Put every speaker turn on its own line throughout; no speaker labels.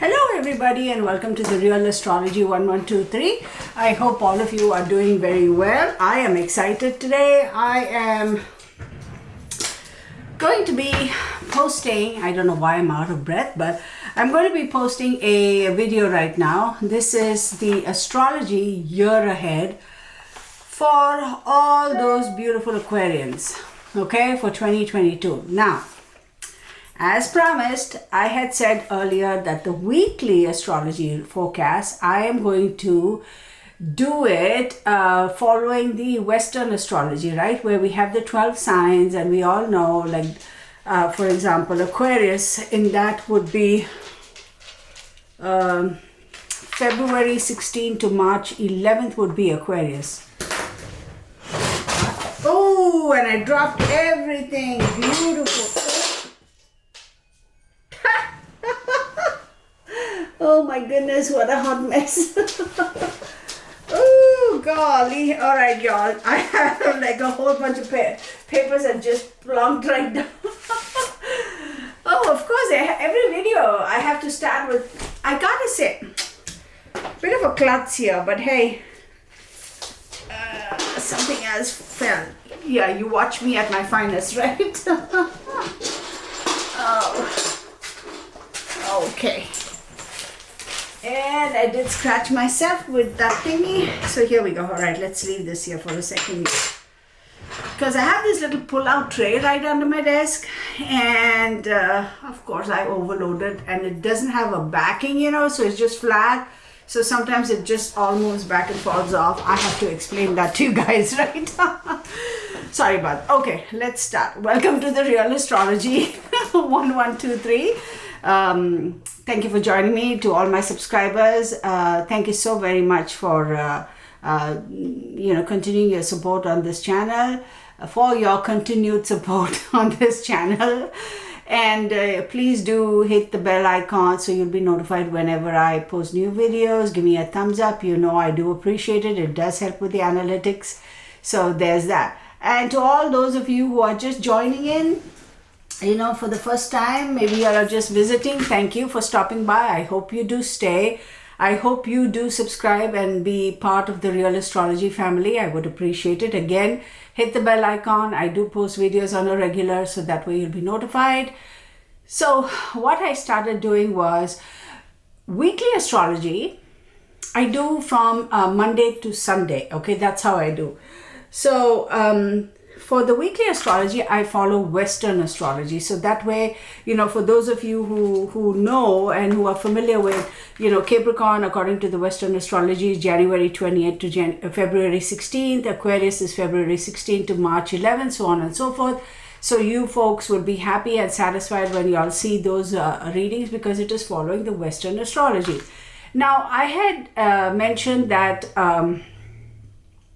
Hello everybody and welcome to the Real Astrology 1123. I hope all of you are doing very well. I am excited today. I am going to be posting, I don't know why I'm out of breath, but I'm going to be posting a video right now. This is the astrology year ahead for all those beautiful Aquarians, okay, for 2022. Now, as promised, I had said earlier that the weekly astrology forecast, I am going to do it following the Western astrology, right? Where we have the 12 signs and we all know, like, for example, Aquarius, in that would be February 16 to March 11th would be Aquarius. Oh, and I dropped everything. Beautiful. Oh my goodness, what a hot mess. Oh golly. All right, y'all. I have like a whole bunch of papers that just plunked right down. Oh, of course, every video I have to start with, I gotta say, bit of a klutz here, but hey, something else fell. Yeah, you watch me at my finest, right? Oh, okay. And I did scratch myself with that thingy. So here we go. All right, let's leave this here for a second. Because I have this little pull-out tray right under my desk. And of course I overloaded. And it doesn't have a backing, so it's just flat. So sometimes it just all moves back and falls off. I have to explain that to you guys, right? Sorry about that. Okay, let's start. Welcome to the Real Astrology 1123. Thank you for joining me. To all my subscribers, thank you so very much for continuing your support on this channel, for your continued support on this channel, and please do hit the bell icon so you'll be notified whenever I post new videos. Give me a thumbs up. I do appreciate it. It does help with the analytics. So there's that. And to all those of you who are just joining in, for the first time, maybe you are just visiting, thank you for stopping by. I hope you do stay. I hope you do subscribe and be part of the Real Astrology family. I would appreciate it. Again, hit the bell icon. I do post videos on a regular, so that way you'll be notified. So what I started doing was weekly astrology. I do from Monday to Sunday. Okay, that's how I do. So for the weekly astrology, I follow Western astrology. So that way, for those of you who know and who are familiar with, Capricorn, according to the Western astrology, is January 28th to February 16th. Aquarius is February 16th to March 11th, so on and so forth. So you folks will be happy and satisfied when you all see those readings, because it is following the Western astrology. Now, I had mentioned that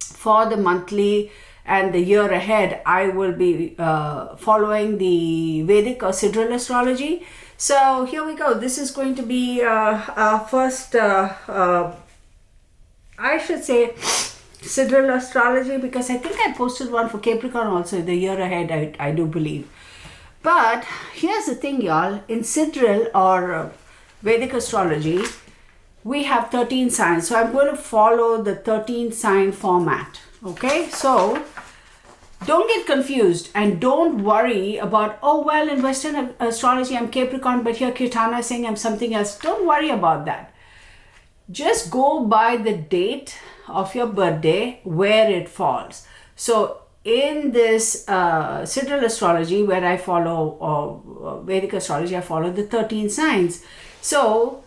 for the monthly and the year ahead, I will be following the Vedic or Sidereal astrology. So here we go. This is going to be our first, I should say, Sidereal astrology, because I think I posted one for Capricorn also the year ahead, I do believe. But here's the thing, y'all. In Sidereal or Vedic astrology, we have 13 signs. So I'm going to follow the 13 sign format. Okay, so don't get confused and don't worry about, oh, well, in Western astrology, I'm Capricorn, but here Kirtana is saying I'm something else. Don't worry about that. Just go by the date of your birthday, where it falls. So in this Sidereal astrology, where I follow Vedic astrology, I follow the 13 signs. So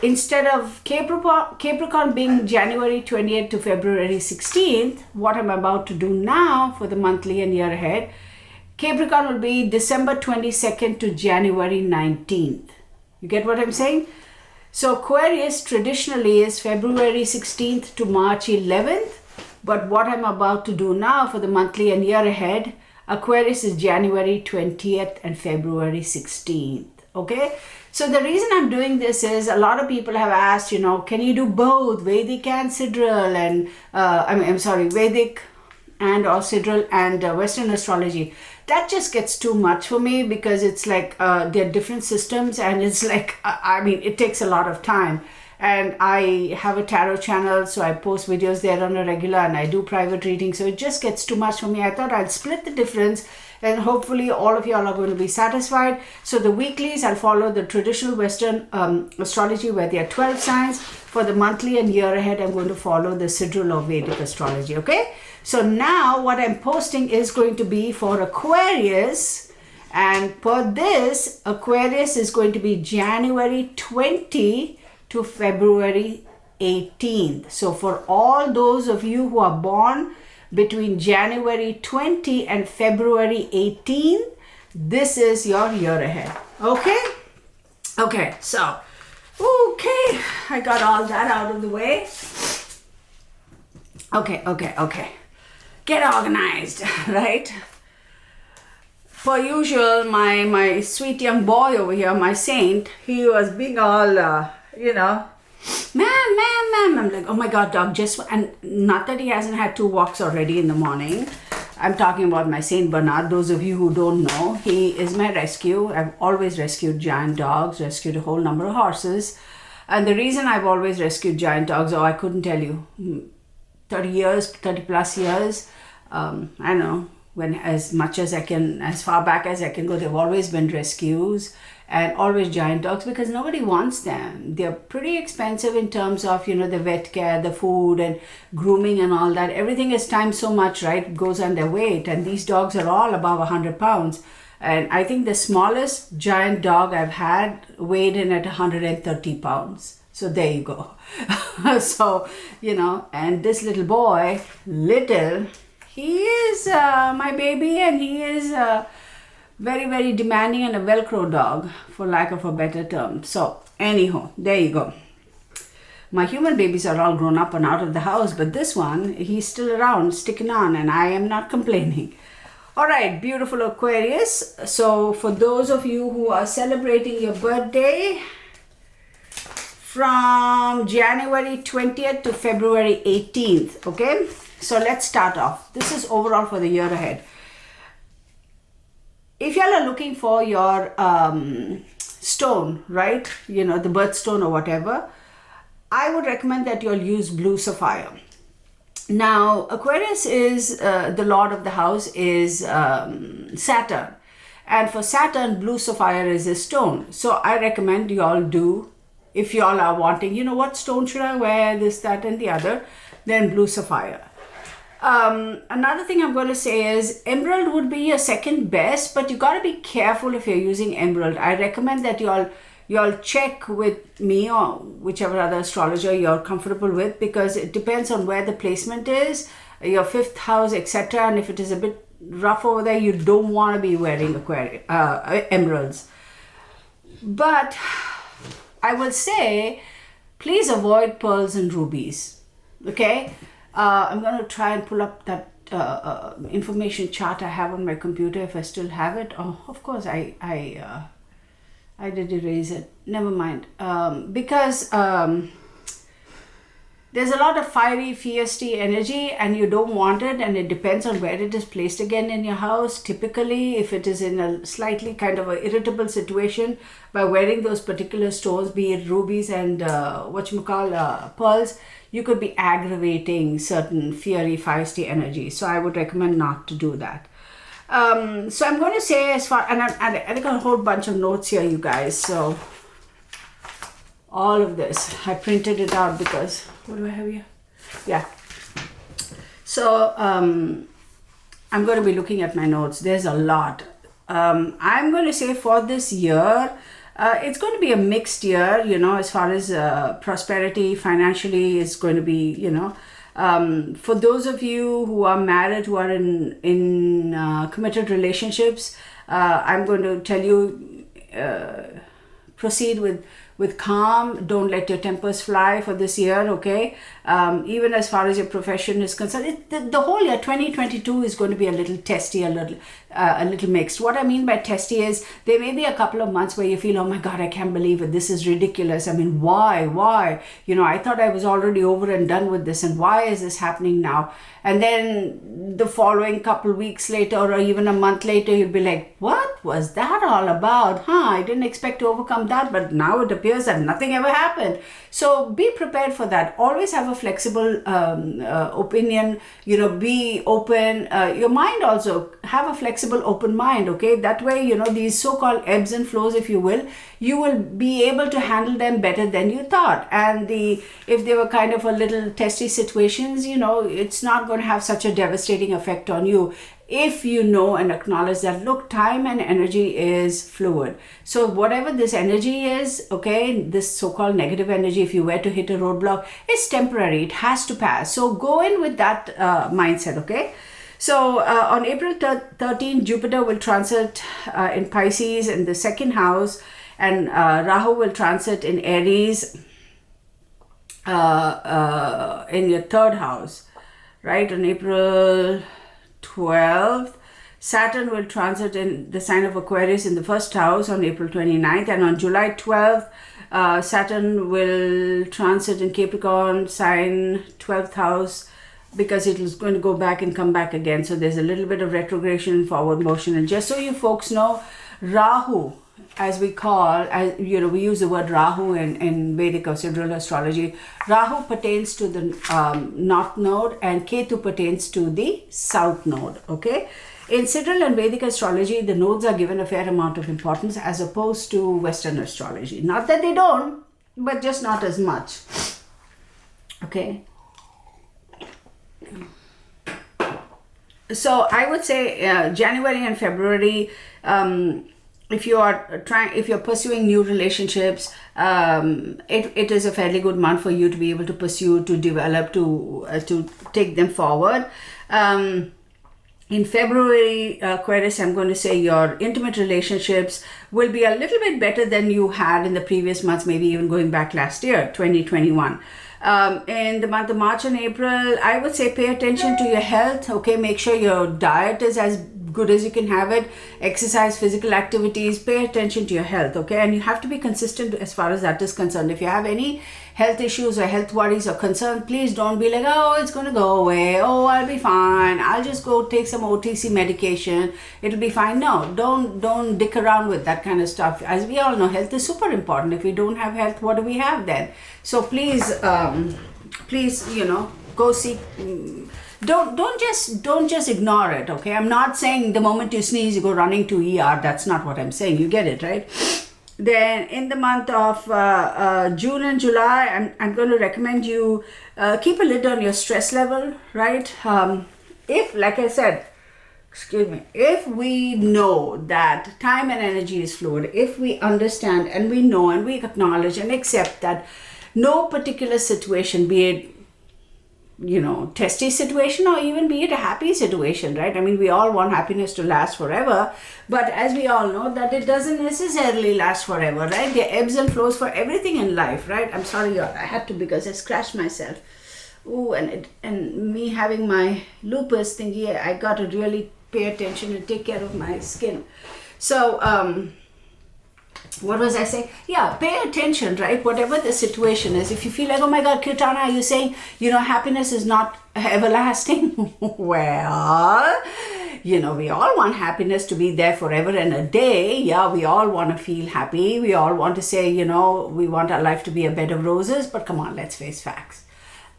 instead of Capricorn being January 28th to February 16th, what I'm about to do now for the monthly and year ahead, Capricorn will be December 22nd to January 19th. You get what I'm saying? So Aquarius traditionally is February 16th to March 11th. But what I'm about to do now for the monthly and year ahead, Aquarius is January 20th and February 16th. Okay? So the reason I'm doing this is a lot of people have asked, can you do both Vedic and Sidereal and, Vedic and or Sidereal and Western astrology? that just gets too much for me, because it's like they're different systems, and it's like I mean, it takes a lot of time. And I have a tarot channel, so I post videos there on a regular, and I do private readings, so it just gets too much for me. I thought I'll split the difference, and hopefully all of y'all are going to be satisfied. So the weeklies, I'll follow the traditional Western astrology, where there are 12 signs. For the monthly and year ahead, I'm going to follow the Sidereal or Vedic astrology, okay? So now what I'm posting is going to be for Aquarius, and for this, Aquarius is going to be January 20 to February 18th. So for all those of you who are born between January 20 and February 18, this is your year ahead. Okay? Okay, so, okay, I got all that out of the way. Okay. Get organized, right? Per usual, my sweet young boy over here, my saint, he was being all, ma'am. I'm like, oh my God, dog, and not that he hasn't had 2 walks already in the morning. I'm talking about my Saint Bernard. Those of you who don't know, he is my rescue. I've always rescued giant dogs, rescued a whole number of horses. And the reason I've always rescued giant dogs, I couldn't tell you, 30 plus years, I don't know, when as far back as I can go, they've always been rescues, and always giant dogs, because nobody wants them. They're pretty expensive in terms of, the vet care, the food and grooming and all that. Everything is timed so much, right? It goes on their weight, and these dogs are all above 100 pounds. And I think the smallest giant dog I've had weighed in at 130 pounds. So there you go. So, and this little boy, he is my baby, and he is very, very demanding and a Velcro dog, for lack of a better term. So anyhow, there you go. My human babies are all grown up and out of the house, but this one, he's still around, sticking on, and I am not complaining. All right, beautiful Aquarius. So for those of you who are celebrating your birthday from January 20th to February 18th, okay? So let's start off. This is overall for the year ahead. If y'all are looking for your stone, right? The birthstone or whatever, I would recommend that you'll use blue sapphire. Now, Aquarius is, the lord of the house is Saturn. And for Saturn, blue sapphire is a stone. So I recommend y'all do, if y'all are wanting, what stone should I wear, this, that, and the other, then blue sapphire. Another thing I'm going to say is emerald would be your second best, but you got to be careful if you're using emerald. I recommend that y'all check with me or whichever other astrologer you're comfortable with, because it depends on where the placement is, your 5th house, etc. And if it is a bit rough over there, you don't want to be wearing emeralds. But I will say, please avoid pearls and rubies. Okay? I'm going to try and pull up that information chart I have on my computer, if I still have it. Oh, of course, I did erase it. Never mind. Because there's a lot of fiery, fiercey energy, and you don't want it, and it depends on where it is placed again in your house. Typically, if it is in a slightly kind of a irritable situation, by wearing those particular stones, be it rubies and pearls, you could be aggravating certain fiery, feisty energy. So I would recommend not to do that. So I'm going to say and I got a whole bunch of notes here, you guys. So all of this, I printed it out because, what do I have here? Yeah. So I'm going to be looking at my notes. There's a lot. I'm going to say for this year, it's going to be a mixed year, as far as prosperity financially is going to be, for those of you who are married, who are in committed relationships, I'm going to tell you, proceed with with calm. Don't let your tempers fly for this year, okay? Even as far as your profession is concerned, the whole year 2022 is going to be a little testy, a little mixed. What I mean by testy is there may be a couple of months where you feel, oh my God, I can't believe it. This is ridiculous. I mean, why? You know, I thought I was already over and done with this, and why is this happening now? And then the following couple weeks later, or even a month later, you'll be like, what was that all about? I didn't expect to overcome that, but now it appears that nothing ever happened. So be prepared for that. Always have a flexible opinion, you know, be open. Your mind also, have a flexible, open mind, okay? That way, you know, these so-called ebbs and flows, if you will be able to handle them better than you thought. And if they were kind of a little testy situations, you know, it's not going to have such a devastating effect on you if you know and acknowledge that, look, time and energy is fluid. So whatever this energy is, okay, this so-called negative energy, if you were to hit a roadblock, it's temporary. It has to pass. So go in with that mindset, okay? So on April 13, Jupiter will transit in Pisces in the second house, and Rahu will transit in Aries in your third house, right? On April 12th, Saturn will transit in the sign of Aquarius in the first house on April 29th, and on July 12th, Saturn will transit in Capricorn sign, 12th house, because it is going to go back and come back again. So there's a little bit of retrogression and forward motion. And just so you folks know, Rahu, as we call, you know, we use the word Rahu in Vedic or Sidereal astrology. Rahu pertains to the north node, and Ketu pertains to the south node, okay? In Sidereal and Vedic astrology, the nodes are given a fair amount of importance as opposed to Western astrology. Not that they don't, but just not as much, okay? So I would say January and February, if you're pursuing new relationships, it is a fairly good month for you to be able to pursue, to develop, to take them forward. In February, Aquarius, I'm going to say your intimate relationships will be a little bit better than you had in the previous months, maybe even going back last year, 2021. In the month of March and April, I would say pay attention to your health, okay? Make sure your diet is as good as you can have it. Exercise, physical activities, pay attention to your health, okay? And you have to be consistent as far as that is concerned. If you have any health issues or health worries or concerns, please don't be like, oh, it's going to go away. Oh, I'll be fine. I'll just go take some OTC medication. It'll be fine. No, don't dick around with that kind of stuff. As we all know, health is super important. If we don't have health, what do we have then? So please, you know, go seek. Don't just ignore it, okay? I'm not saying the moment you sneeze, you go running to ER. That's not what I'm saying. You get it, right? Then in the month of June and July, I'm going to recommend you keep a lid on your stress level, right? If, like I said, if we know that time and energy is fluid, if we understand and we know and we acknowledge and accept that no particular situation, be it, you know, testy situation or even be it a happy situation, right? I mean, we all want happiness to last forever, but as we all know that it doesn't necessarily last forever, right? There are ebbs and flows for everything in life, right? I'm sorry, y'all, I had to because I scratched myself. Ooh, and me having my lupus thingy, I got to really pay attention and take care of my skin. So, what was I saying? Yeah, pay attention, right? Whatever the situation is. If you feel like, oh my God, Kirtana, are you saying, you know, happiness is not everlasting? Well, you know, we all want happiness to be there forever and a day. Yeah, we all want to feel happy. We all want to say, you know, we want our life to be a bed of roses. But come on, let's face facts.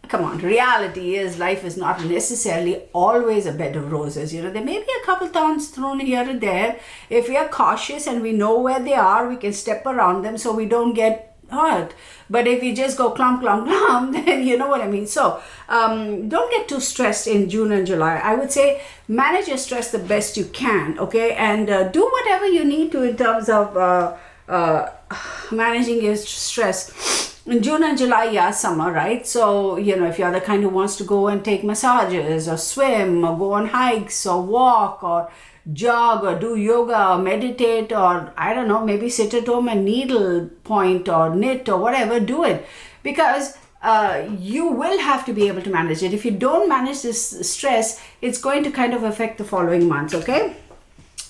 Come on, reality is life is not necessarily always a bed of roses. You know, there may be a couple thorns thrown here and there. If we are cautious and we know where they are, we can step around them so we don't get hurt. But if you just go clump, then you know what I mean. So don't get too stressed in June and July. I would say manage your stress the best you can, okay? And do whatever you need to in terms of managing your stress. In June and July, yeah, summer, right? So, you know, if you're the kind who wants to go and take massages or swim or go on hikes or walk or jog or do yoga or meditate, or I don't know, maybe sit at home and needle point or knit or whatever, do it. Because you will have to be able to manage it. If you don't manage this stress, it's going to kind of affect the following months, okay?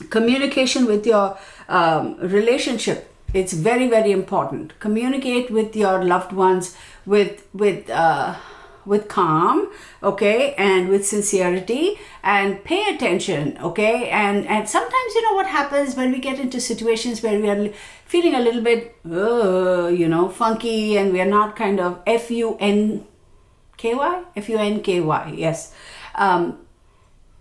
Communication with your relationship, it's very, very important. Communicate with your loved ones with calm, okay, and with sincerity, and pay attention, okay. And sometimes, you know, what happens when we get into situations where we are feeling a little bit funky, and we are not kind of Funky, yes,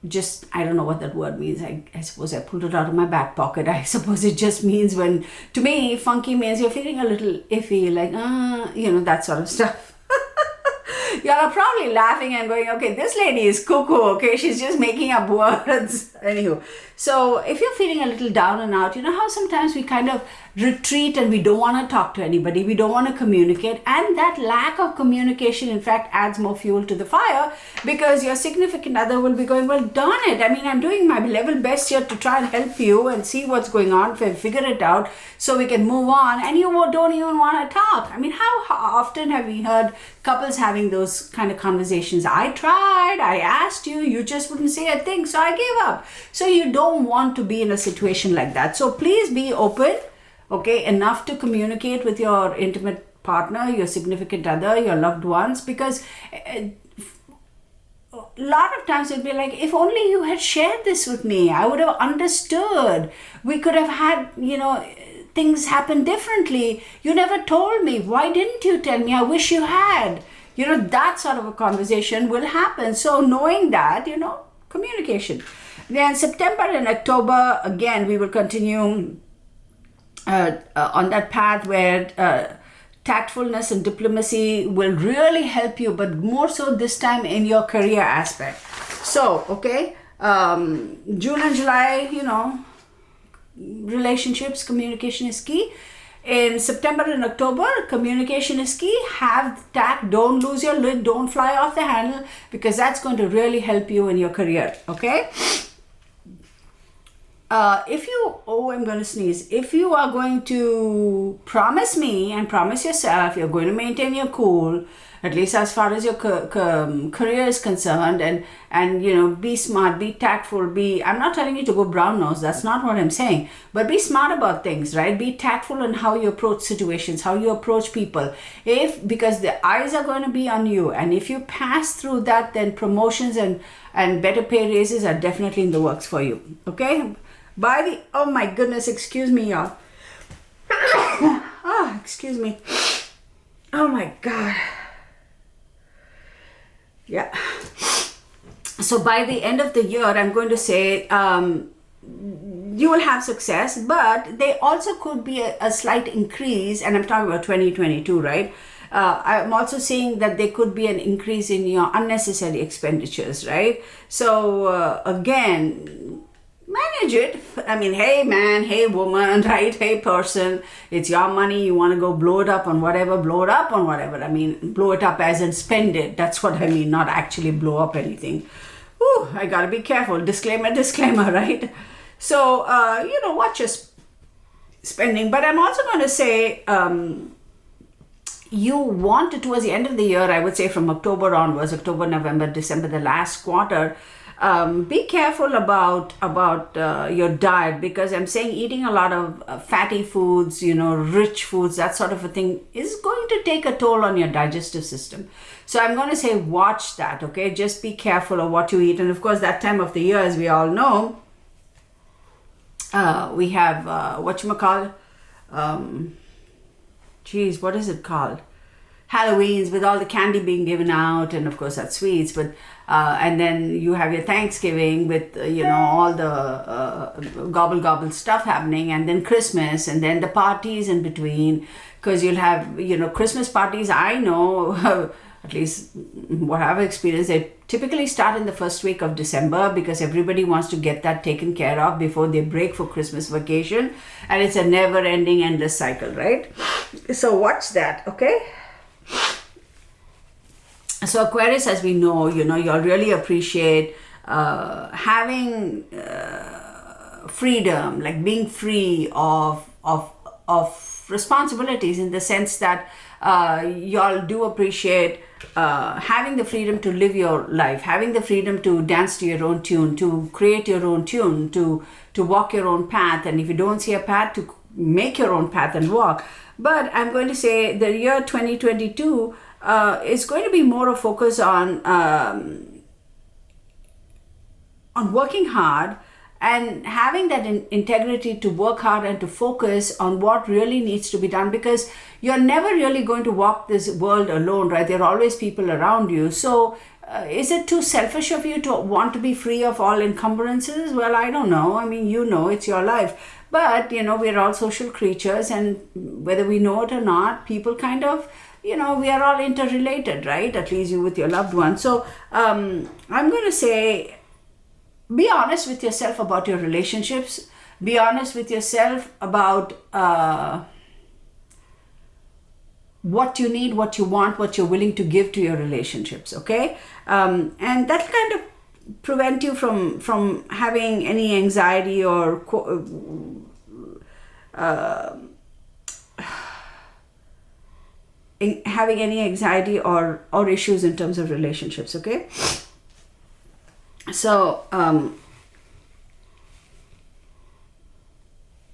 just, I don't know what that word means. I suppose I pulled it out of my back pocket. I suppose it just means, when, to me, funky means you're feeling a little iffy, like, that sort of stuff. Y'all are probably laughing and going, okay, this lady is cuckoo, okay? She's just making up words. Anywho, so if you're feeling a little down and out, you know how sometimes we kind of retreat and we don't want to talk to anybody, we don't want to communicate, and that lack of communication, in fact, adds more fuel to the fire, because your significant other will be going, well, darn it, I mean, I'm doing my level best here to try and help you and see what's going on, figure it out so we can move on, and you don't even want to talk. I mean, how often have we heard couples having those kind of conversations? I tried, I asked you, you just wouldn't say a thing, so I gave up. So you don't want to be in a situation like that. So please be open, okay, enough to communicate with your intimate partner, your significant other, your loved ones, because a lot of times it'll be like, if only you had shared this with me, I would have understood. We could have had, things happen differently. You never told me. Why didn't you tell me? I wish you had. That sort of a conversation will happen. So knowing that, communication. Then September and October, again, we will continue on that path where tactfulness and diplomacy will really help you, but more so this time in your career aspect. So, okay, June and July, relationships, communication is key. In September and October, communication is key. Have tact, don't lose your lid, don't fly off the handle, because that's going to really help you in your career, okay? I'm going to sneeze. If you are going to promise me and promise yourself you're going to maintain your cool, at least as far as your career is concerned, and be smart, be tactful, I'm not telling you to go brown nose, that's not what I'm saying, but be smart about things, right? Be tactful in how you approach situations, how you approach people, because the eyes are going to be on you, and if you pass through that, then promotions and better pay raises are definitely in the works for you, okay? Oh my goodness, excuse me, y'all. Oh, excuse me. Oh my God. Yeah. So by the end of the year, I'm going to say you will have success, but there also could be a slight increase, and I'm talking about 2022, right? I'm also seeing that there could be an increase in your unnecessary expenditures, right? So again, manage it. I mean, hey man, hey woman, right? Hey person, it's your money. You want to go blow it up on whatever, I mean, blow it up as in spend it. That's what I mean, not actually blow up anything. Ooh, I gotta be careful. Disclaimer, right? So, watch your spending. But I'm also going to say, you want to, towards the end of the year, I would say from October onwards, October, November, December, the last quarter, be careful about your diet, because I'm saying eating a lot of fatty foods, rich foods, that sort of a thing is going to take a toll on your digestive system. So I'm going to say watch that, okay? Just be careful of what you eat. And of course, that time of the year, as we all know, we have, whatchamacallit, what is it called? Halloween's, with all the candy being given out, and of course that's sweets, but and then you have your Thanksgiving with all the gobble stuff happening, and then Christmas, and then the parties in between, because you'll have Christmas parties. I know at least what I've experienced, they typically start in the first week of December, because everybody wants to get that taken care of before they break for Christmas vacation, and it's a never-ending, endless cycle, right? So watch that, okay? So Aquarius, as we know, you'll really appreciate having freedom, like being free of responsibilities, in the sense that y'all do appreciate having the freedom to live your life, having the freedom to dance to your own tune, to create your own tune, to walk your own path, and if you don't see a path, to make your own path and walk. But I'm going to say the year 2022 is going to be more a focus on working hard and having that integrity to work hard and to focus on what really needs to be done, because you're never really going to walk this world alone, right? There are always people around you. So is it too selfish of you to want to be free of all encumbrances? Well, I don't know. I mean, it's your life. But, we're all social creatures, and whether we know it or not, people kind of, we are all interrelated, right? At least you with your loved ones. So I'm going to say, be honest with yourself about your relationships. Be honest with yourself about what you need, what you want, what you're willing to give to your relationships, okay? And that kind of prevent you from having any anxiety or having any anxiety or issues in terms of relationships, okay? So I'm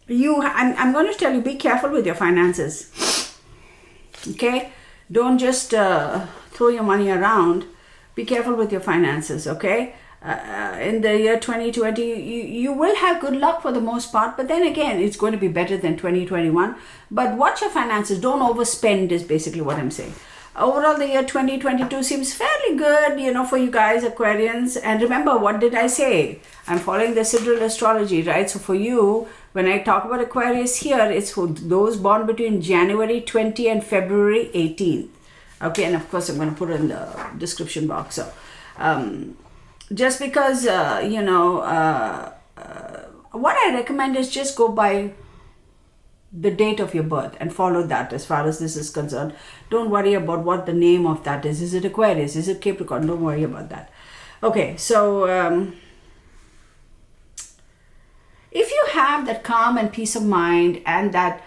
going to tell you, be careful with your finances, okay? Don't just throw your money around. Be careful with your finances, okay? In the year 2020, you will have good luck for the most part, but then again, it's going to be better than 2021. But watch your finances. Don't overspend is basically what I'm saying. Overall, the year 2022 seems fairly good, for you guys, Aquarians. And remember, what did I say? I'm following the Sidereal Astrology, right? So for you, when I talk about Aquarius here, it's for those born between January 20 and February 18th. Okay, and of course, I'm going to put it in the description box. So just because, what I recommend is just go by the date of your birth and follow that as far as this is concerned. Don't worry about what the name of that is. Is it Aquarius? Is it Capricorn? Don't worry about that. Okay, so if you have that calm and peace of mind and that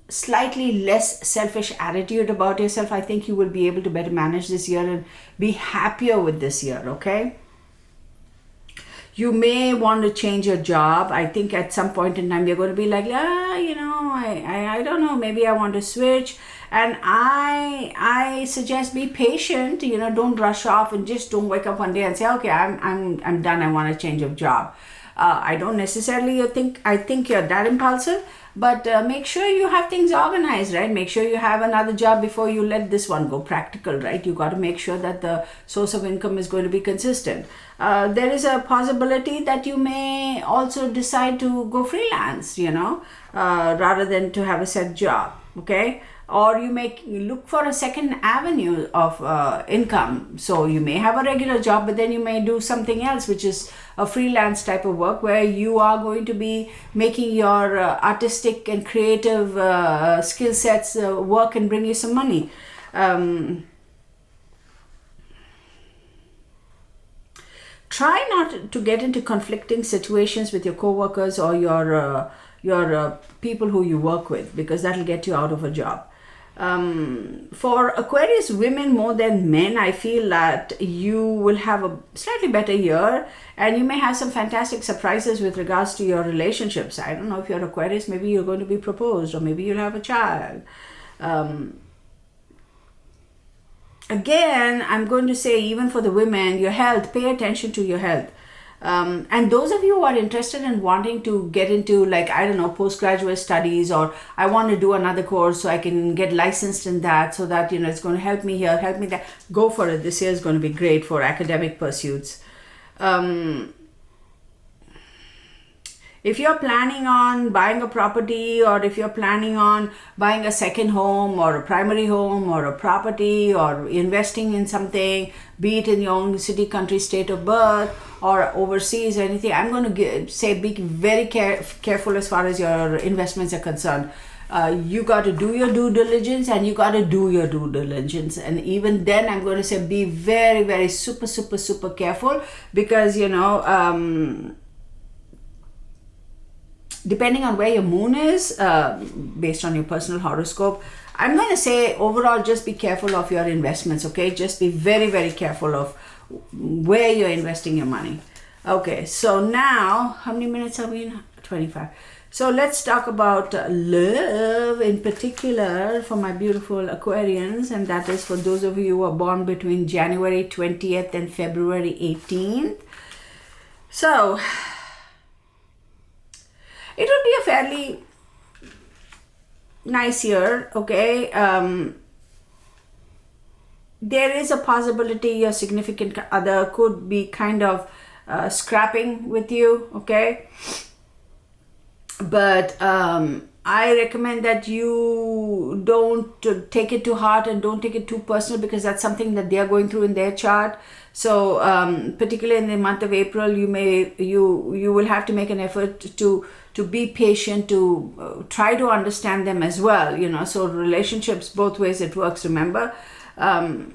slightly less selfish attitude about yourself, I think you will be able to better manage this year and be happier with this year, okay? You may want to change your job. I think at some point in time, you're going to be like, I don't know, maybe I want to switch. And I suggest be patient, don't rush off and just don't wake up one day and say, okay, I'm done. I want to change of job. I don't necessarily think you're that impulsive, but make sure you have things organized, right? Make sure you have another job before you let this one go. Practical, right? You got to make sure that the source of income is going to be consistent. There is a possibility that you may also decide to go freelance, rather than to have a set job, okay? Or you may look for a second avenue of income. So you may have a regular job, but then you may do something else, which is a freelance type of work where you are going to be making your artistic and creative skill sets work and bring you some money. Try not to get into conflicting situations with your coworkers or your people who you work with, because that will get you out of a job. For Aquarius women more than men, I feel that you will have a slightly better year and you may have some fantastic surprises with regards to your relationships. I don't know, if you're Aquarius, maybe you're going to be proposed or maybe you'll have a child. Again, I'm going to say, even for the women, your health, pay attention to your health. And those of you who are interested in wanting to get into, like, I don't know, postgraduate studies, or I want to do another course so I can get licensed in that, so that, it's going to help me here, help me there, go for it. This year is going to be great for academic pursuits. If you're planning on buying a property, or if you're planning on buying a second home or a primary home or a property, or investing in something, be it in your own city, country, state of birth, or overseas or anything, I'm going to say be very careful as far as your investments are concerned. You got to do your due diligence, and you got to do your due diligence. And even then, I'm going to say be very, very super careful, because, depending on where your moon is, based on your personal horoscope, I'm going to say overall just be careful of your investments, okay? Just be very, very careful of where you're investing your money. Okay, so now, how many minutes are we in? 25. So let's talk about love in particular for my beautiful Aquarians, and that is for those of you who are born between January 20th and February 18th. So it will be a fairly nice year, okay? There is a possibility your significant other could be kind of scrapping with you, okay? But I recommend that you don't take it to heart and don't take it too personal, because that's something that they are going through in their chart. So particularly in the month of April, you will have to make an effort to be patient, to try to understand them as well, you know. So relationships, both ways it works, remember. And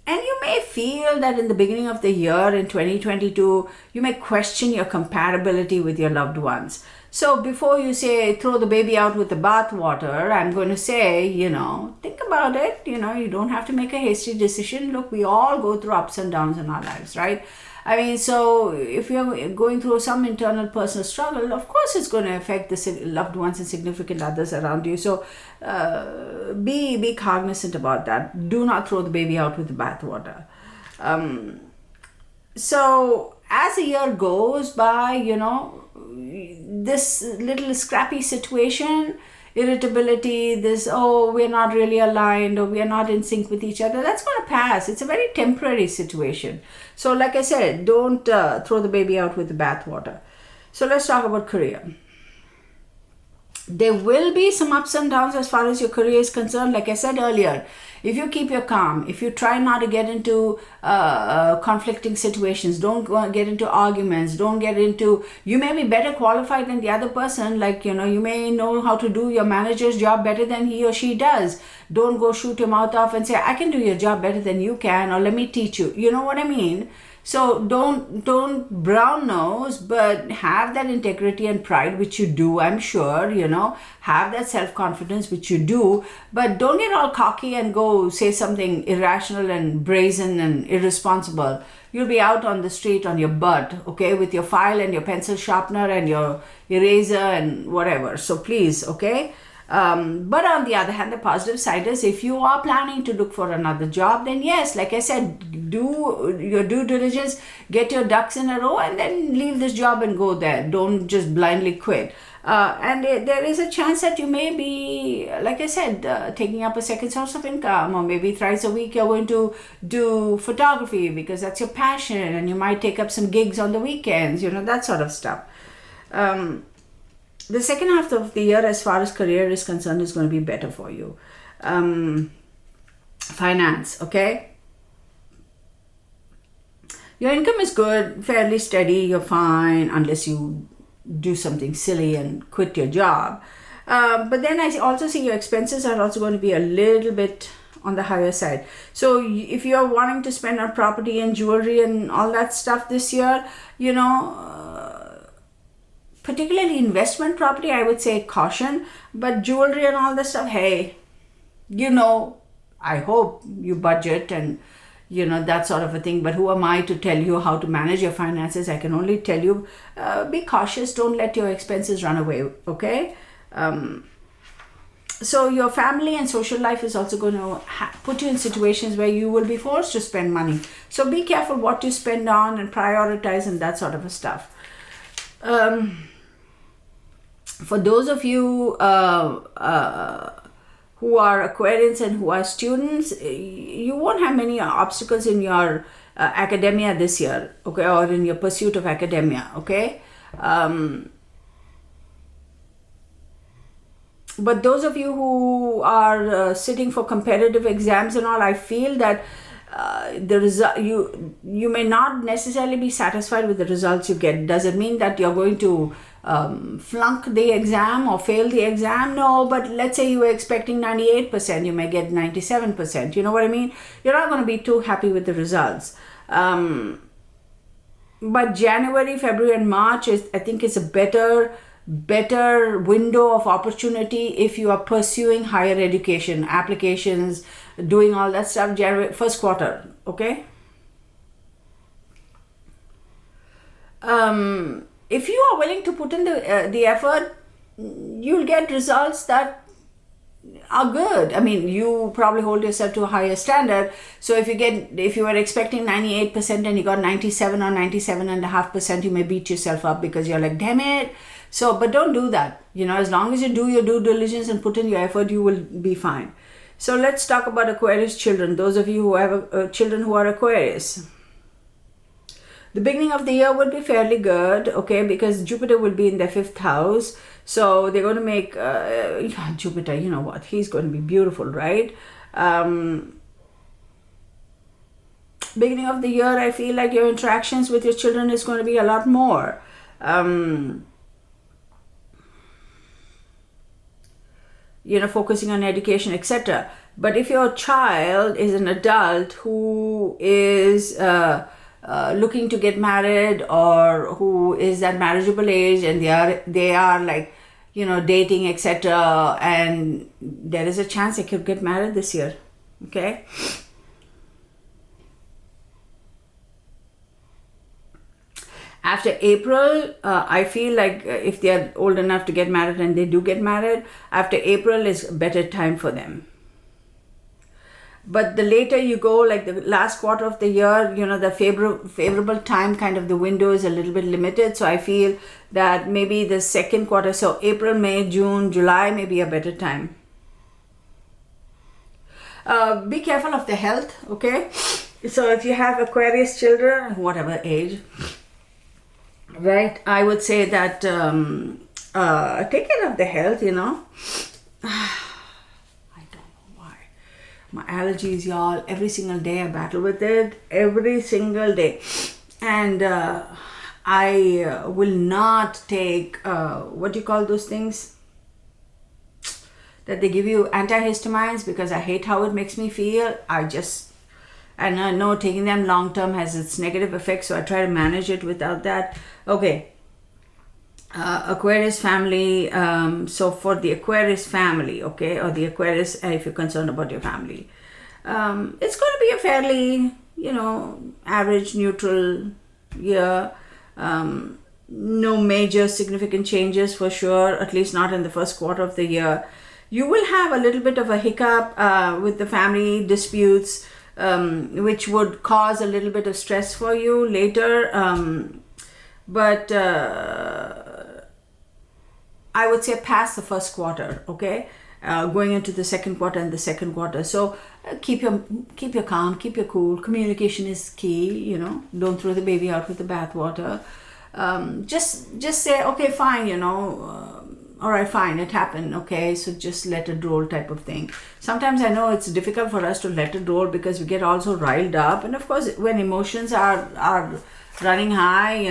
you may feel that in the beginning of the year in 2022, you may question your compatibility with your loved ones. So before you say throw the baby out with the bathwater, I'm going to say, you know, think about it. You know, you don't have to make a hasty decision. Look, we all go through ups and downs in our lives, right? I mean, so if you're going through some internal personal struggle, of course it's going to affect the loved ones and significant others around you. So be cognizant about that. Do not throw the baby out with the bathwater. So as the year goes by, you know, this little scrappy situation, irritability, this, oh, we're not really aligned or we're not in sync with each other, that's going to pass. It's a very temporary situation. So like I said, don't throw the baby out with the bathwater. So let's talk about career. There will be some ups and downs as far as your career is concerned. Like I said earlier, if you keep your calm, if you try not to get into conflicting situations, don't get into arguments, don't get into, you may be better qualified than the other person. Like, you know, you may know how to do your manager's job better than he or she does. Don't go shoot your mouth off and say, I can do your job better than you can, or let me teach you. You know what I mean? So don't brown nose, but have that integrity and pride, which you do, I'm sure, you know, have that self-confidence, which you do, but don't get all cocky and go say something irrational and brazen and irresponsible. You'll be out on the street on your butt, okay, with your file and your pencil sharpener and your eraser and whatever. So please, okay. But on the other hand, the positive side is if you are planning to look for another job, then yes, like I said, do your due diligence, get your ducks in a row, and then leave this job and go there. Don't just blindly quit. And there is a chance that you may be, like I said, taking up a second source of income, or maybe thrice a week you're going to do photography because that's your passion, and you might take up some gigs on the weekends, you know, that sort of stuff. The second half of the year, as far as career is concerned, is going to be better for you. Finance, okay? Your income is good, fairly steady, you're fine, unless you do something silly and quit your job. But then I also see your expenses are also going to be a little bit on the higher side. So if you're wanting to spend on property and jewelry and all that stuff this year, you know, particularly investment property, I would say caution. But jewelry and all this stuff, hey, you know, I hope you budget and, you know, that sort of a thing. But who am I to tell you how to manage your finances? I can only tell you, be cautious. Don't let your expenses run away, okay? So your family and social life is also going to put you in situations where you will be forced to spend money. So be careful what you spend on and prioritize and that sort of a stuff. For those of you who are Aquarians and who are students, you won't have many obstacles in your academia this year, okay, or in your pursuit of academia, okay? But those of you who are sitting for competitive exams and all, I feel that the result, you may not necessarily be satisfied with the results you get. Does it mean that you're going to flunk the exam or fail the exam? No, but let's say you were expecting 98%, you may get 97%. You know what I mean? You're not going to be too happy with the results. but January, February, and March is, I think, is a better window of opportunity if you are pursuing higher education applications, doing all that stuff. January, first quarter, okay. If you are willing to put in the effort, you'll get results that are good. I mean, you probably hold yourself to a higher standard. So if you were expecting 98% and you got 97 or 97.5%, you may beat yourself up because you're like, damn it. So, but don't do that. As long as you do your due diligence and put in your effort, you will be fine. So let's talk about Aquarius children. Those of you who have children who are Aquarius. The beginning of the year will be fairly good, okay, because Jupiter will be in their 5th house. So they're going to make Jupiter, you know what, he's going to be beautiful, right? Beginning of the year, I feel like your interactions with your children is going to be a lot more. Focusing on education, etc. But if your child is an adult who is looking to get married, or who is at marriageable age, and they are like, dating, etc., and there is a chance they could get married this year, okay. After April, I feel like if they are old enough to get married and they do get married, after April is a better time for them. But the later you go, like the last quarter of the year, the favorable time, kind of the window is a little bit limited. So I feel that maybe the second quarter, so April, May, June, July may be a better time. Be careful of the health, okay? So if you have Aquarius children, whatever age, right, I would say that take care of the health, My allergies, y'all, every single day I battle with it, every single day. And I will not take, what do you call those things? That they give you, antihistamines, because I hate how it makes me feel. And I know taking them long term has its negative effects, so I try to manage it without that. Okay. Aquarius family, so for the Aquarius family, okay, or the Aquarius, if you're concerned about your family, it's going to be a fairly, average, neutral year. No major significant changes for sure, at least not in the first quarter of the year. You will have a little bit of a hiccup with the family disputes, which would cause a little bit of stress for you later. But I would say past the first quarter, okay, going into the second quarter and the second quarter. So keep your calm, keep your cool. Communication is key. Don't throw the baby out with the bathwater. Just say, okay, fine. All right, fine, it happened. Okay, so just let it roll, type of thing. Sometimes I know it's difficult for us to let it roll because we get also riled up, and of course, when emotions are running high,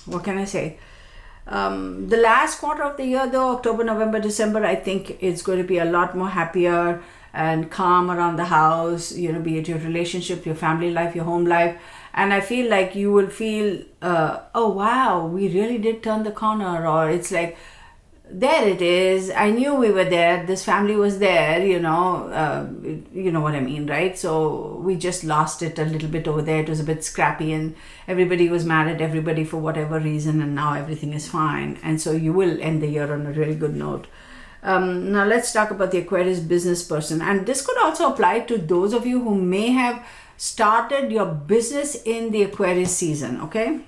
what can I say? The last quarter of the year, though, October, November, December, I think it's going to be a lot more happier and calm around the house, be it your relationship, your family life, your home life. And I feel like you will feel, oh wow, we really did turn the corner, or it's like, there it is, I knew we were there, this family was there, you know what I mean, right? So we just lost it a little bit over there. It was a bit scrappy and everybody was mad at everybody for whatever reason, and now everything is fine. And so you will end the year on a really good note. Now let's talk about the Aquarius business person, and this could also apply to those of you who may have started your business in the Aquarius season, okay?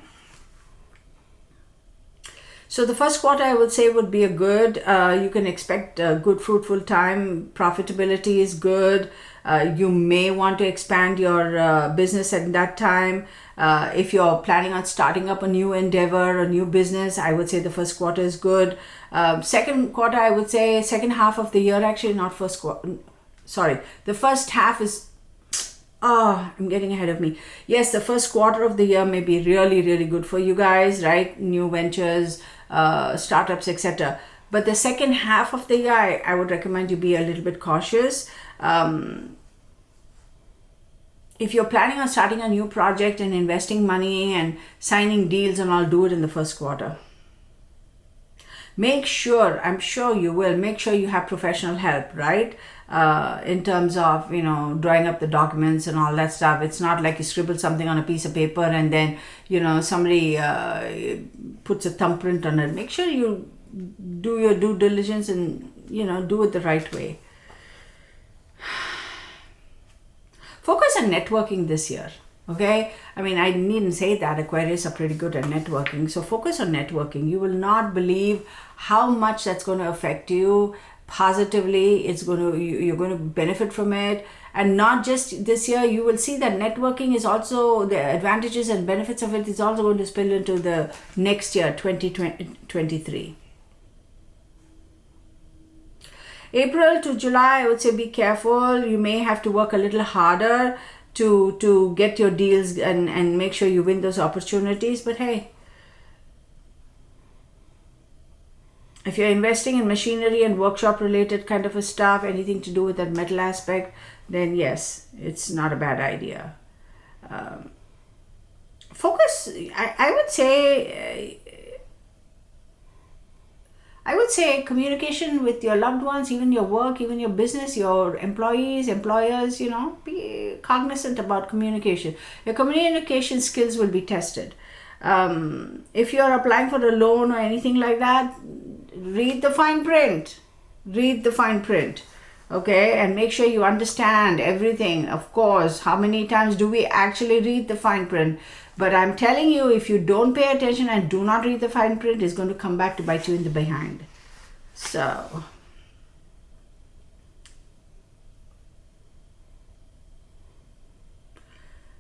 So the first quarter, I would say, would be a good, you can expect a good fruitful time. Profitability is good. You may want to expand your business at that time. If you're planning on starting up a new endeavor, a new business, I would say the first quarter is good. Second quarter, I would say second half of the year, actually not first quarter. Sorry, the first half is, I'm getting ahead of me. Yes, the first quarter of the year may be really, really good for you guys, right? New ventures, startups, etc. But the second half of the year, I would recommend you be a little bit cautious. if you're planning on starting a new project and investing money and signing deals and all, do it in the first quarter. Make sure, I'm sure you will, make sure you have professional help, right? In terms of, drawing up the documents and all that stuff. It's not like you scribble something on a piece of paper and then, somebody puts a thumbprint on it. Make sure you do your due diligence and, do it the right way. Focus on networking this year, okay? I mean, I needn't say that. Aquarius are pretty good at networking. So focus on networking. You will not believe how much that's going to affect you positively. You're going to benefit from it. And not just this year, you will see that networking is also, the advantages and benefits of it is also going to spill into the next year, 2023. April to July, I would say be careful. You may have to work a little harder to get your deals and make sure you win those opportunities. But hey, if you're investing in machinery and workshop related kind of a stuff, anything to do with that metal aspect, then yes, it's not a bad idea. Focus, I would say communication with your loved ones, even your work, even your business, your employees, employers, be cognizant about communication. Your communication skills will be tested. If you're applying for a loan or anything like that, read the fine print. Okay, and make sure you understand everything. Of course, how many times do we actually read the fine print? But I'm telling you, if you don't pay attention and do not read the fine print, it's going to come back to bite you in the behind. So,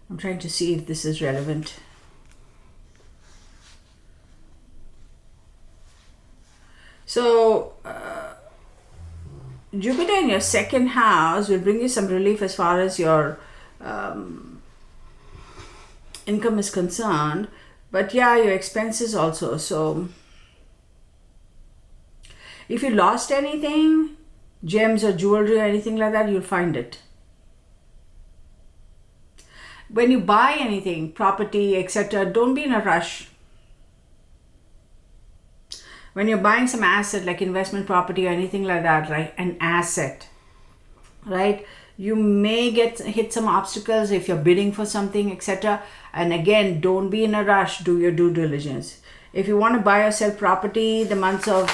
I'm trying to see if this is relevant. So, Jupiter in your second house will bring you some relief as far as your income is concerned, but yeah, your expenses also. So if you lost anything, gems or jewelry or anything like that, you'll find it. When you buy anything, property, etc., don't be in a rush. When you're buying some asset like investment property or anything like that, right? An asset, right? You may hit some obstacles if you're bidding for something, etc. And again, don't be in a rush. Do your due diligence. If you want to buy or sell property, the months of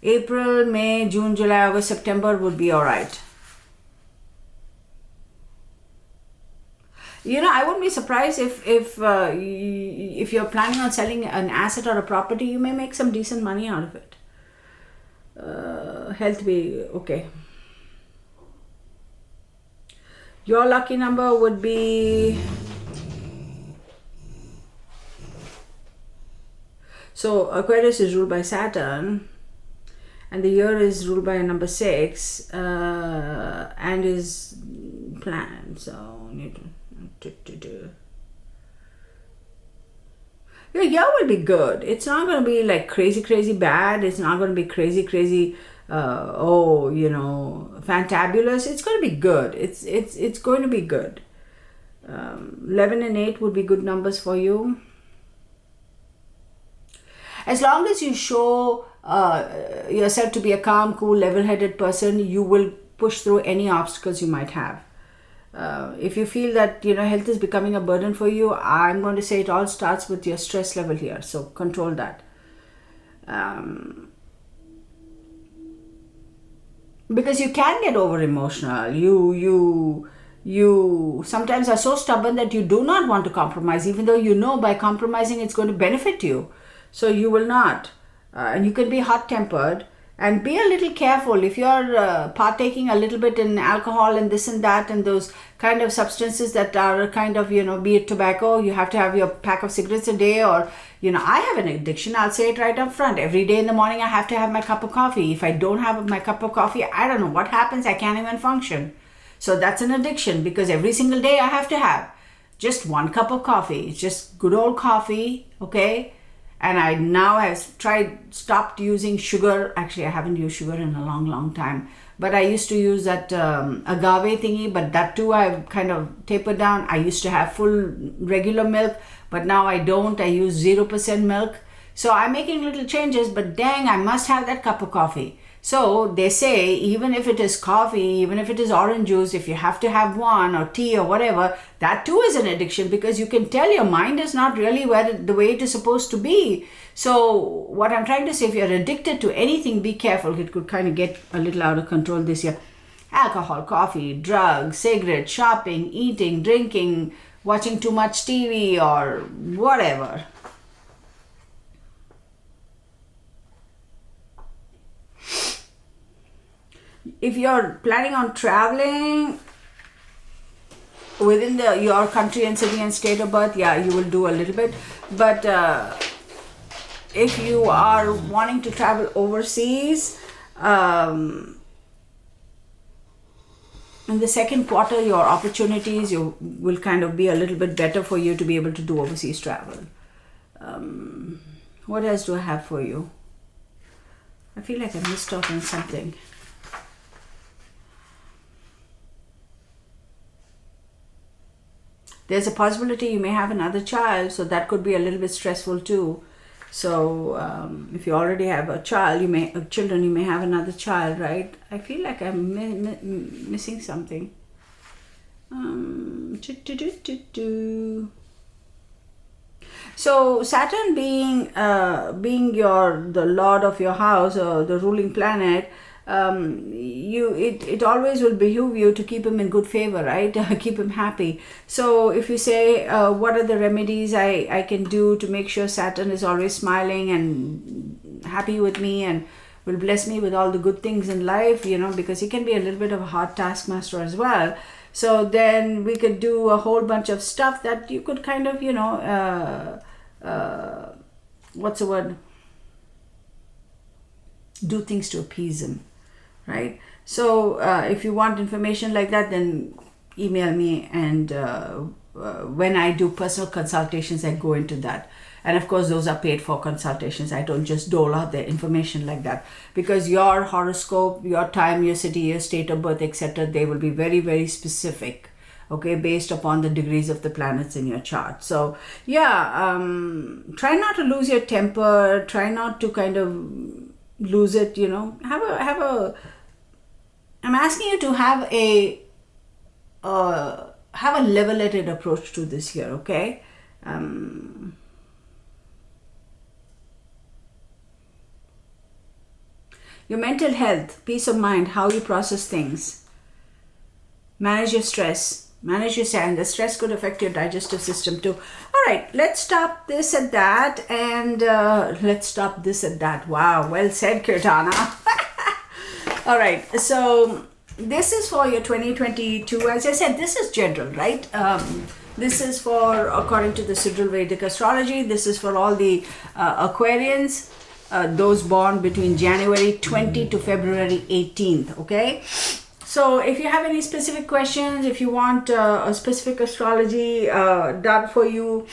April, May, June, July, August, September would be all right. I wouldn't be surprised if you're planning on selling an asset or a property, you may make some decent money out of it. Health be okay. Your lucky number would be, so Aquarius is ruled by Saturn and the year is ruled by number 6 and is planned. So your year will be good. It's not going to be like crazy bad. It's not going to be crazy fantabulous. It's going to be good. It's going to be good. 11 and 8 would be good numbers for you. As long as you show yourself to be a calm, cool, level-headed person, you will push through any obstacles you might have. If you feel that health is becoming a burden for you, I'm going to say it all starts with your stress level here. So control that. Because you can get over emotional. You sometimes are so stubborn that you do not want to compromise, even though by compromising it's going to benefit you. So you will not. And you can be hot-tempered. And be a little careful if you're partaking a little bit in alcohol and this and that and those kind of substances that are kind of, be it tobacco, you have to have your pack of cigarettes a day, or, I have an addiction. I'll say it right up front. Every day in the morning, I have to have my cup of coffee. If I don't have my cup of coffee, I don't know what happens. I can't even function. So that's an addiction, because every single day I have to have just one cup of coffee. It's just good old coffee, okay? And I now have stopped using sugar. Actually, I haven't used sugar in a long time. but I used to use that agave thingy, but that too I've kind of tapered down. I used to have full regular milk, but now I don't. I use 0% milk. So I'm making little changes, but dang, I must have that cup of coffee. So they say, even if it is coffee, even if it is orange juice, if you have to have one, or tea or whatever, that too is an addiction, because you can tell your mind is not really the way it is supposed to be. So what I'm trying to say, if you're addicted to anything, be careful. It could kind of get a little out of control this year. Alcohol, coffee, drugs, cigarettes, shopping, eating, drinking, watching too much TV or whatever. If you're planning on traveling within your country and city and state of birth, yeah, you will do a little bit. But if you are wanting to travel overseas, in the second quarter, your opportunities will kind of be a little bit better for you to be able to do overseas travel. What else do I have for you? I feel like I missed out on something. There's a possibility you may have another child, so that could be a little bit stressful too. So if you already have a child, you may have another child, right? I feel like I'm missing something. So Saturn being the lord of your house, or the ruling planet, it always will behoove you to keep him in good favor, right? Keep him happy. So if you say, what are the remedies I can do to make sure Saturn is always smiling and happy with me and will bless me with all the good things in life, because he can be a little bit of a hard taskmaster as well. So then we could do a whole bunch of stuff that you could kind of, what's the word? Do things to appease him, right? So if you want information like that, then email me, and when I do personal consultations, I go into that. And of course, those are paid for consultations. I don't just dole out the information like that, because your horoscope, your time, your city, your state of birth, etc., they will be very, very specific, okay, based upon the degrees of the planets in your chart. So yeah, try not to lose your temper, try not to kind of lose it, I'm asking you to have a level-headed approach to this year, okay? Your mental health, peace of mind, how you process things, manage your stress, manage your sand. The stress could affect your digestive system too. All right, let's stop this at that, and let's stop this at that. Wow, well said, Kirtana. All right, so this is for your 2022. As I said, this is general, right? This is for, according to the Sidereal Vedic astrology, this is for all the Aquarians, those born between January 20 to February 18th, okay? So if you have any specific questions, if you want a specific astrology done for you,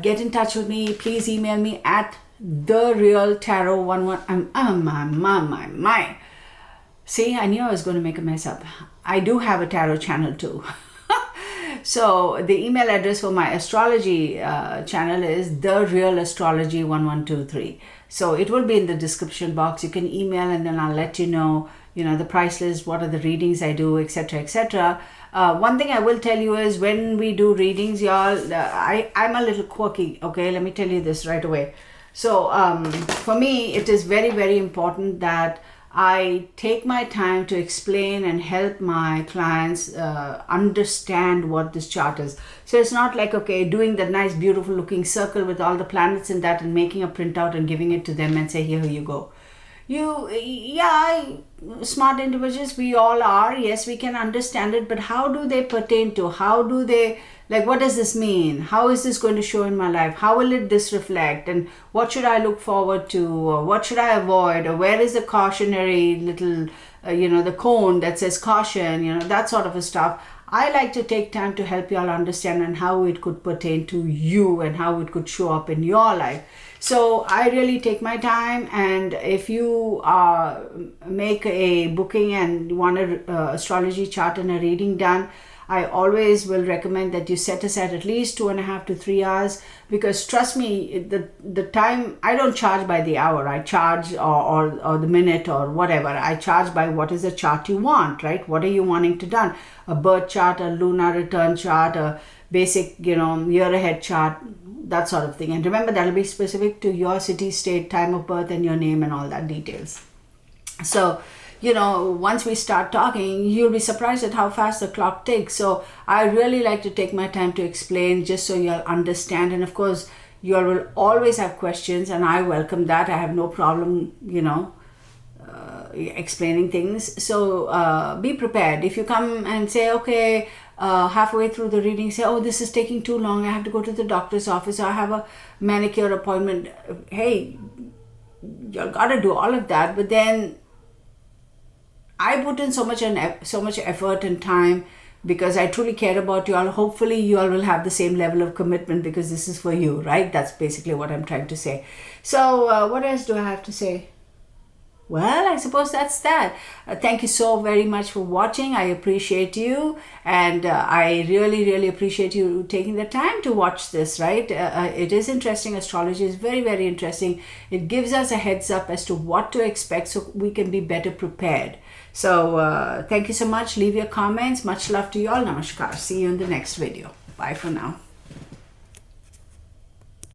get in touch with me. Please email me at therealtarot11. See, I knew I was going to make a mess up. I do have a tarot channel too. So the email address for my astrology channel is therealastrology1123. So it will be in the description box. You can email, and then I'll let you know, the price list, what are the readings I do, etc., etc. One thing I will tell you is, when we do readings, y'all, I'm a little quirky, okay? Let me tell you this right away. So for me, it is very, very important that I take my time to explain and help my clients understand what this chart is. So it's not like, okay, doing that nice, beautiful looking circle with all the planets in that and making a printout and giving it to them and say, here you go. Smart individuals, we all are. Yes, we can understand it, but how do they pertain to? How do they, what does this mean? How is this going to show in my life? How will this reflect? And what should I look forward to? Or what should I avoid? Or where is the cautionary little, the cone that says caution, that sort of a stuff. I like to take time to help y'all understand and how it could pertain to you and how it could show up in your life. So I really take my time, and if you make a booking and want an astrology chart and a reading done, I always will recommend that you set aside at least 2.5 to 3 hours, because trust me, the time, I don't charge by the hour. I charge or the minute or whatever. I charge by what is the chart you want, right? What are you wanting to done? A birth chart, a lunar return chart, a basic, year ahead chart, that sort of thing. And remember, that'll be specific to your city, state, time of birth, and your name and all that details. So, once we start talking, you'll be surprised at how fast the clock ticks. So I really like to take my time to explain, just so you'll understand. And of course, you will always have questions, and I welcome that. I have no problem, explaining things. So be prepared. If you come and say, okay, halfway through the reading, say, oh, this is taking too long, I have to go to the doctor's office, or I have a manicure appointment. Hey, you gotta do all of that, but then I put in so much effort and time because I truly care about you all. Hopefully you all will have the same level of commitment, because this is for you, right? That's basically what I'm trying to say. So what else do I have to say? Well, I suppose that's that. Thank you so very much for watching. I appreciate you, and I really, really appreciate you taking the time to watch this, right? It is interesting. Astrology is very, very interesting. It gives us a heads up as to what to expect, so we can be better prepared. So thank you so much. Leave your comments. Much love to you all. Namaskar. See you in the next video. Bye for now.